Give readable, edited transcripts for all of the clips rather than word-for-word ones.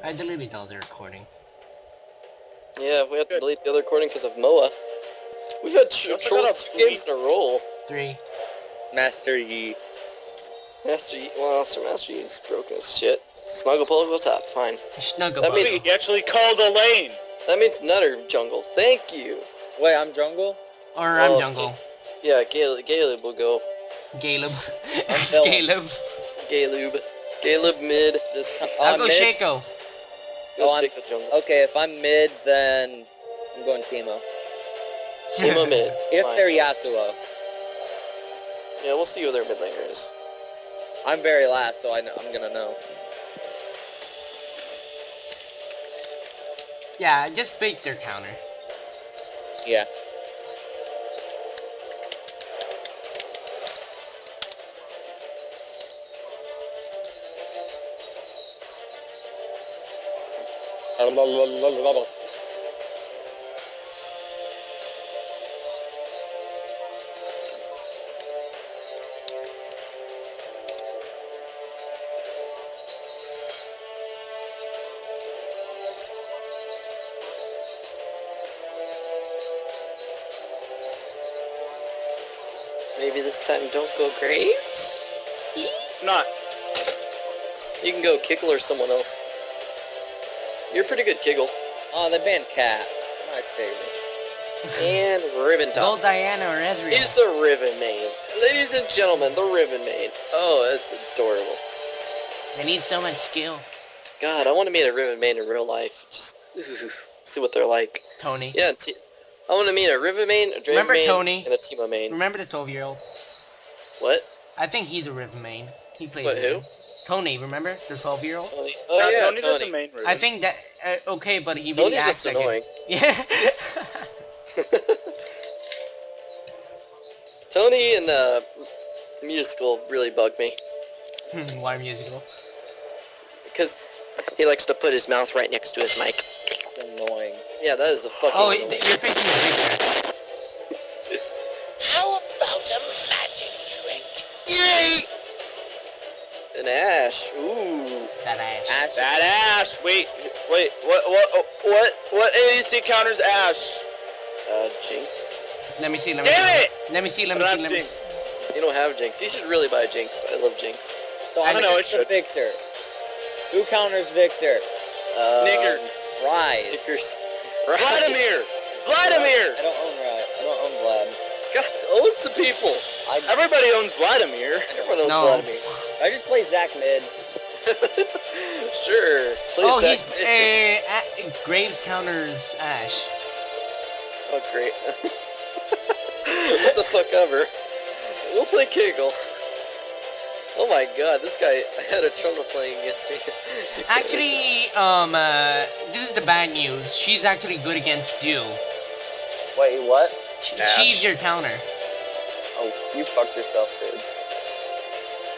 I deleted all the recording. Yeah, we have to delete the other recording because of Moa. We've had Trolls 2 games in a row. 3. Master Yi. Master Yi, well, Master Yi's broken as shit. Snuggle pull go top, fine. Snuggle That means- He actually called a lane. That means Nutter Jungle, thank you. Wait, I'm jungle? Or Oh, I'm jungle. Yeah, Galeb will go. Caleb. I'm Philip. Caleb. Galeb mid. I'll go mid? Shaco. Go I'm- stick the jungle. Okay, if I'm mid, then I'm going Teemo. Teemo mid. If Fine. they're Yasuo. Yeah, we'll see who their mid laner is. I'm very last, so I'm gonna know. Yeah, just bait their counter. Yeah. Maybe this time don't go Graves? Not. You can go Kiggle or someone else. You're pretty good, Kiggle. Oh, they banned Cat. My favorite. And Ribbon Go Top. Diana or Ezreal. He's a Ribbon main. Ladies and gentlemen, the Ribbon main. Oh, that's adorable. They need so much skill. God, I want to meet a Ribbon main in real life. Just see what they're like. Tony. Yeah, I want to meet a Riven main, a Draven Remember main, Tony? and a Teemo main. Remember the 12-year-old? What? I think he's a Riven main. He plays. What, who? Riven. Tony, remember the 12-year-old? Tony. Oh yeah, Tony does the Tony. main Riven. I think that okay, but he really Tony's acts just like annoying. it. Yeah. Tony and Musical really bug me. Why musical? Because he likes to put his mouth right next to his mic. It's annoying. Yeah, that is the fucking Oh, annoying. you're facing the Victor. How about a magic trick? Yay! An Ash. Ooh. That ass. Ash. That Ash! Wait, what ADC counters Ash? Jinx. Let me see. Let me Damn see. it! Let me see. Let me But see. I'm Let me Jinx. see. You don't have Jinx. You should really buy Jinx. I love Jinx. So I'm I know against it should. Victor. Who counters Victor? Snickers. Rise. Snickers. Right. Vladimir! I Vladimir! don't own Rise. I don't own Vlad. God, owns the people. Everybody owns Vladimir. Everyone owns No. Vladimir. I just play Zac mid. Sure. Please, Oh, Zach. he's Graves counters Ash. Oh, great. What the fuck ever. We'll play Kegel. Oh my god, this guy had a trouble playing against me. Actually, this is the bad news. She's actually good against you. Wait, what? Ash. She's your counter. Oh, you fucked yourself, dude.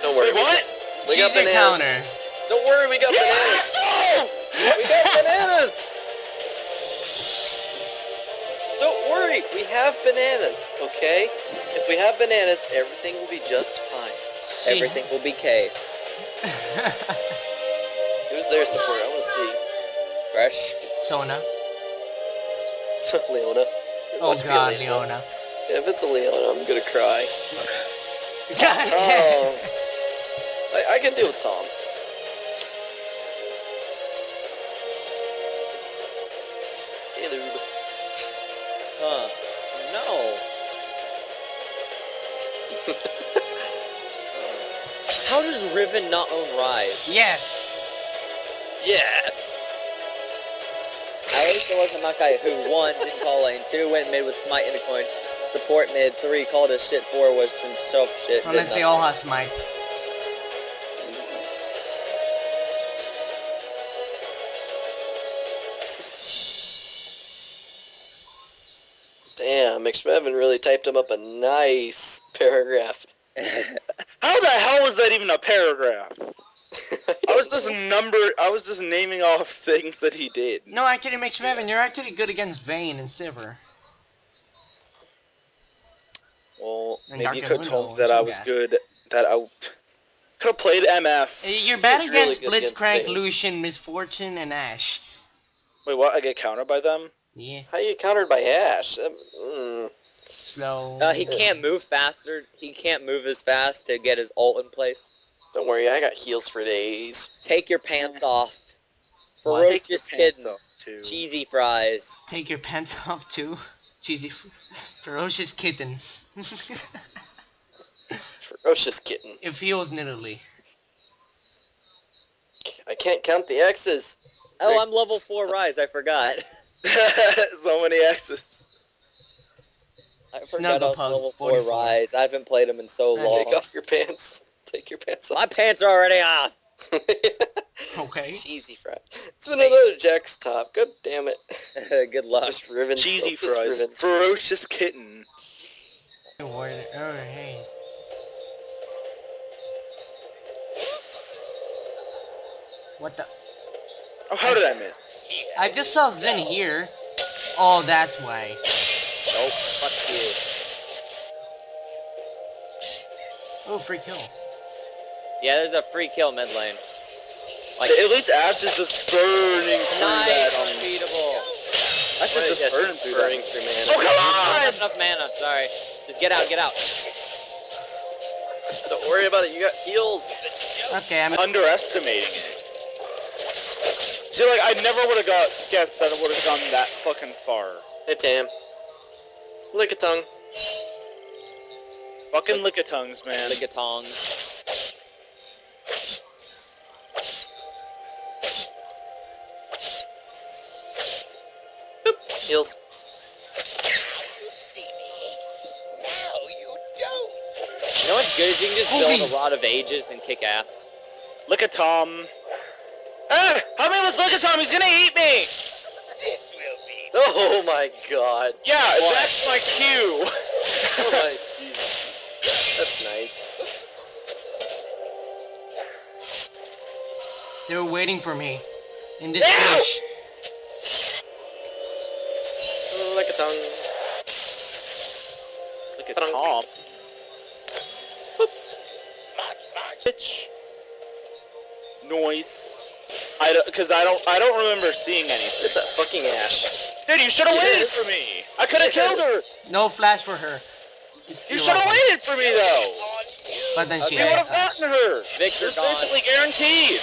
Don't worry. Wait, what? We She's got your bananas. counter. Don't worry, we got bananas. No! We got bananas. Don't worry, we have bananas, okay? If we have bananas, everything will be just fine. She- Everything will be K. Who's their support? I want to see. Fresh. Sona. Leona. Oh Watch me god, get Leona. Yeah, if it's a Leona, I'm gonna cry. God. Tom. I can deal with Tom. Hey, dude. Huh. No. How does Riven not own Rise? Yes. Yes! At least it wasn't that guy who 1 didn't call lane, 2 went mid with Smite in the coin, support mid, 3 called his shit, 4 was some self shit. did Unless they nothing. all have smite. Damn, McSmevin really typed him up a nice paragraph. How the hell was that even a paragraph? I was just naming off things that he did. No, actually, McSmevin, you're actually good against Vayne and Sivir. Well, And maybe you Dr. could have told Luno me that I and was Cho'Gath. good, that I... Could have played MF. You're bad He's really against good against Blitzcrank, Vayne. Lucian, Misfortune, and Ash. Wait, what? I get countered by them? Yeah. How you countered by Ash? Slow. He can't move faster. He can't move as fast to get his ult in place. Don't worry, I got heals for days. Take your pants off. What? Ferocious kitten. Too. Cheesy fries. Take your pants off too. Cheesy. Ferocious kitten. Ferocious kitten. It feels in Italy. I can't count the X's. Oh, I'm level 4 Rise. I forgot. So many X's. I forgot I was Snugglepug, level 4 44. Rise. I haven't played him in so long. Take off your pants. Take your pants My off. pants are already off. Okay. Cheesy fry. It's been another Jack's top. God damn it. Good luck. Just ribbons. Cheesy Just fries. ribbons. Ferocious kitten. Oh, hey. What the? Oh, how did I miss? I just saw Zen here. Oh, that's why. Nope. Fuck you. Oh, free kill. Yeah, there's a free kill mid lane. Like, At least Ash is just burning through nice, that. unbeatable. That's Right, just yeah, burning she's through burning that. through Oh, mana. come Not on! enough mana. Sorry. Just get out. Get out. Don't worry about it. You got heals. Okay, I'm. Underestimating it. See, like, I never would have guessed that it would have gone that fucking far. Hey, Tam. Lick a tongue. Fucking lick-a-tongues, man. Lick a tongue. Heals. You see me. Now you don't. You know what's good? You can just Holy- build a lot of ages and kick ass. Lick-a-tom. Hey! Help me with Lick-a-tom! He's gonna eat me! This will be. Oh my god. Yeah, What? that's my cue! Oh my Jesus. That's nice. They were waiting for me. In this Ow! bush. Lick a tongue. Lick-a-tom. Bitch. Noise. Because I don't remember seeing anything. Get that fucking Ash. Dude, you should have waited Yes. for me! I could have killed her! No flash for her. Just You steal should have up. waited for me, though! On you. But then she We would had have touch. gotten her! Victor It was gone. basically guaranteed!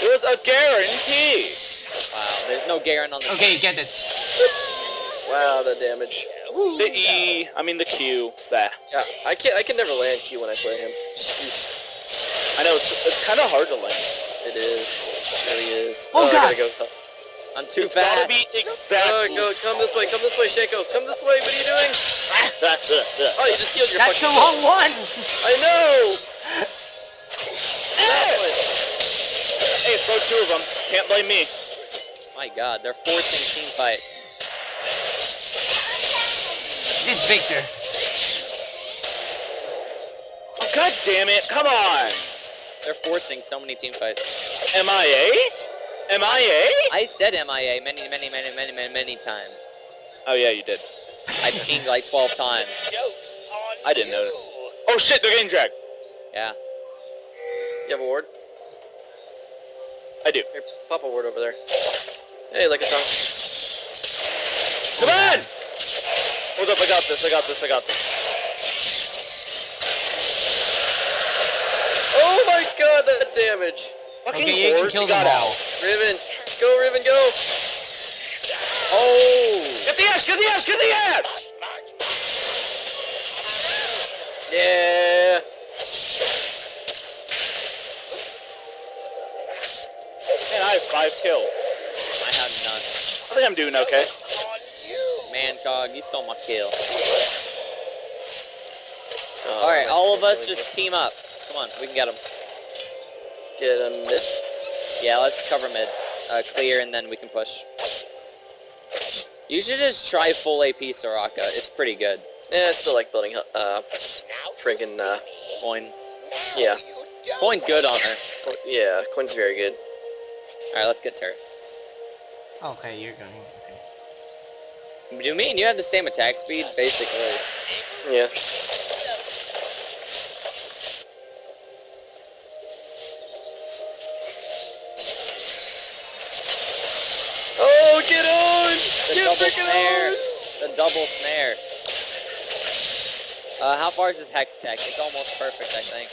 It was a guarantee! Wow. There's no Garen on the Okay, get it. Wow, the damage. The E, I mean the Q, that. Yeah, I can never land Q when I play him. I know, it's kind of hard to land. It is. It really is. Oh, I God. gotta go. I'm too It's gotta fast. be Oh, exactly. go, come this way, Shaco. Come this way, what are you doing? Oh, you just healed your That's the fucking wrong one. I know! That Hey, throw two of them. Can't blame me. My god, they're forcing team fights. It's Victor. Oh, God damn it, come on! They're forcing so many team fights. MIA? MIA? I said MIA many times. Oh yeah, you did. I pinged like 12 times. Jokes on I didn't you. notice. Oh shit, they're getting dragged. Yeah. You have a ward? I do. Here, pop a ward over there. Hey, lick a tongue. Come on! Hold up, I got this. Oh my god, that damage! Fucking Okay, you can horse, kill you them got all. out. Riven, go! Oh! Get the ash, get the ash, get the ash! Yeah! Man, I have 5 kills. I have none. I think I'm doing okay. On you. Man, Cog, you stole my kill. Oh, Alright, nice. all of us just team up. Come on, we can get them. Get a mid. Yeah, let's cover mid. Clear, and then we can push. You should just try full AP Soraka. It's pretty good. Yeah, I still like building, friggin', Coin. yeah. Coin's good on her. Yeah, Coin's very good. Alright, let's get turret. Okay, you're going. Okay. Do me and you have the same attack speed? Basically. Yeah. get owned! The Get double freaking snare. owned! The double snare. How far is his Hex Tech? It's almost perfect, I think.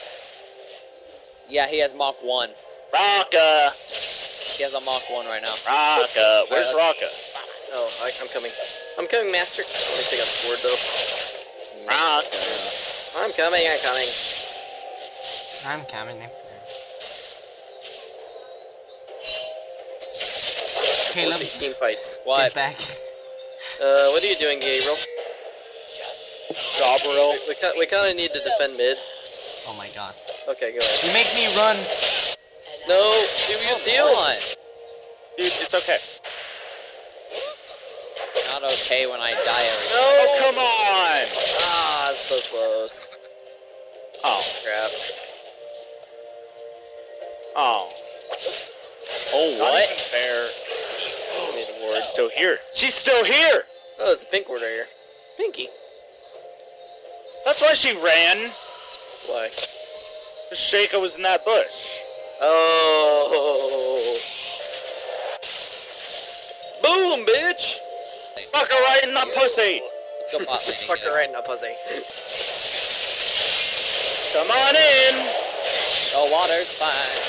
Yeah, he has Mach 1. Raka! He has a Mach 1 right now. Raka! Where's Alright, Raka? Oh, I'm coming. I'm coming, Master. Let me take out the sword, though. Raka! I'm coming, I'm coming. I'm coming. Caleb, Forcing team fights. get What? back. What are you doing, Gabriel? Gabriel. We kind of need to defend mid. Oh my god. Okay, go ahead. You make me run. No, should we use heal? Come on. Dude, it's okay. Not okay when I die every No! Oh, come on! Ah, so close. Oh. Crap. Oh. Oh, Not what? even fair. Mid ward. She's still here. She's still here! Oh, there's a pink ward right here. Pinky. That's why she ran. Why? The Sheikah was in that bush. Oh. Boom, bitch! Fuck her right in the pussy! Let's go bot lane. Fuck her right in the pussy. Come on in! The water's fine.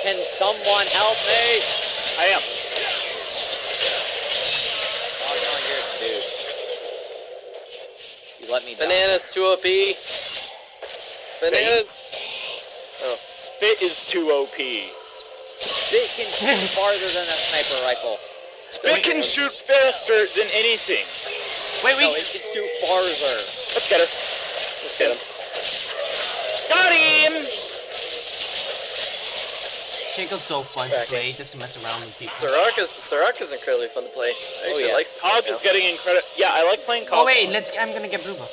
Can someone help me? I am. Oh no, you're a dude. You let me die. Bananas, 2 OP. Bananas. Oh. Spit is too OP. Spit can shoot farther than a sniper rifle. Spit can shoot faster than anything. Wait, No, wait. it can shoot farther. Let's get her. Let's get him. Got him! Shaco's so fun to Back play, just to mess around with people. Soraka's incredibly fun to play. I actually yeah. like Cog Soraka is getting incredible. Yeah, I like playing Cog. Oh wait, I'm gonna get Bruba.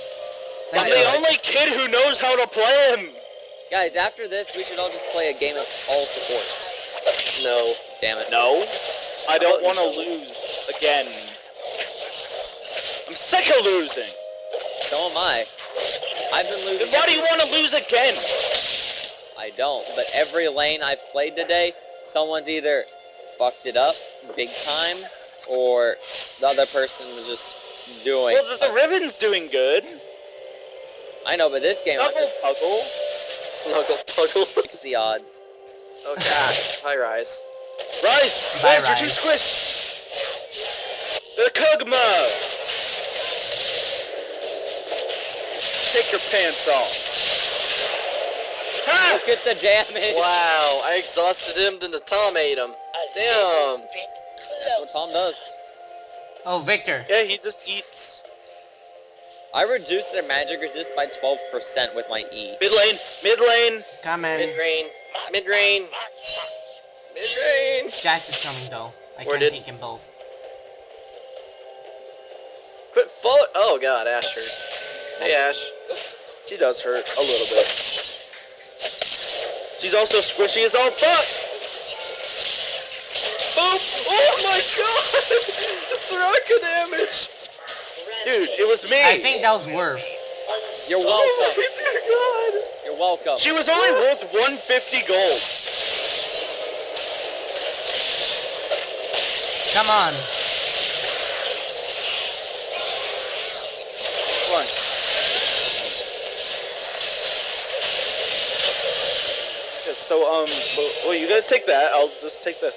I'm Yeah. the only kid who knows how to play him. Guys, after this, we should all just play a game of all support. No. Damn it. No, I don't want to lose again. I'm sick of losing. So am I. I've been Then losing. why do you want to lose again? I don't, but every lane I've played today, someone's either fucked it up big time, or the other person was just doing... Well, the ribbon's doing good. I know, but this game, I'm Snuggle just Puggle. Snuggle Puggle. fix the odds. Oh gosh. Hi, Rise. Rise! Bye, Rise, you're too Rise. squish! The Kugma! Take your pants off. Ha! Look at the damage! Wow, I exhausted him, then the Tom ate him. Damn. That's what Tom does. Oh, Victor. Yeah, he just eats. I reduced their magic resist by 12% with my E. Mid lane, mid lane. Come in. Mid-rain. Mid-rain. Mid-rain. Jax is coming though. I Where can't did- take him both. Quit fall. Oh god, Ash hurts. Hey, Ash. She does hurt a little bit. She's also squishy as all fuck. Boom! Oh my god! The Soraka damage! Dude, it was me. I think that was worth. You're Oh welcome. my dear god! You're welcome. She was only worth 150 gold. Come on. Run. Okay, so, well, you guys take that. I'll just take this.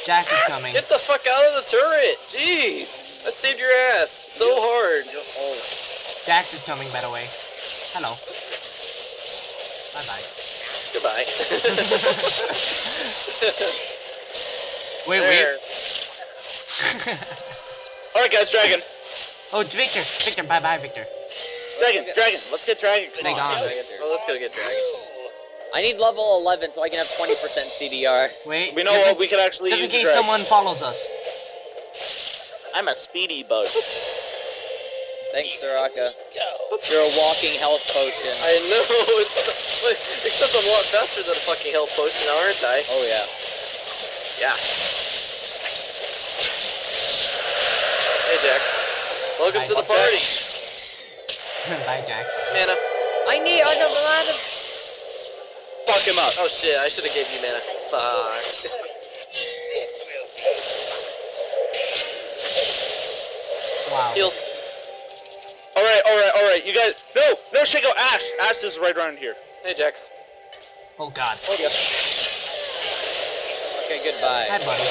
Jax is coming. Get the fuck out of the turret! Jeez! I saved your ass so hard. Jax is coming, by the way. Hello. Bye bye. Goodbye. Wait, There. wait. Alright, guys, dragon. Oh, it's Victor. Victor, bye bye, Victor. Dragon. Let's get dragon. Come They on. gone. Oh, let's go get Dragon. I need level 11 so I can have 20% CDR. Wait. We know just what in- we can actually just in use. case dragon. someone follows us. I'm a speedy bug. Thanks, Soraka. You're a walking health potion. I know, except I'm a lot faster than a fucking health potion now, aren't I? Oh yeah. Yeah. Hey, Jax. Welcome Hi, to the Jax. party. Bye, Jax. Mana. I need another ladder. fuck him up. Oh shit, I should have gave you mana. Fuck. This will be Wow. Heals. Alright, you guys, no, Shaco, Ash is right around here. Hey, Jax. Oh god. Okay, goodbye. Hi, buddy.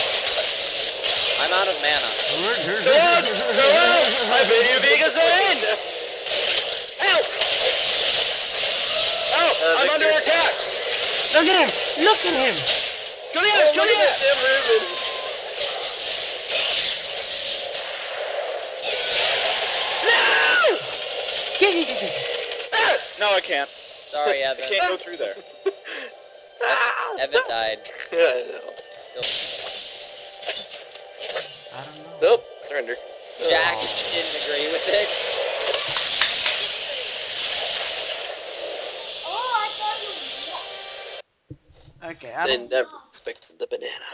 I'm out of mana. I bid you be gazed! Help! Help! I'm Victor. under attack! Look at him! Look at him! Go to the Ash, go to the Ash! Damn Ruben. Get. Ah! No, I can't. Sorry, I Evan. can't go through there. Evan died. I know. I don't know. Nope. Surrender. Jack didn't agree with it. Oh, I thought you. Okay, I They don't. never expected the banana.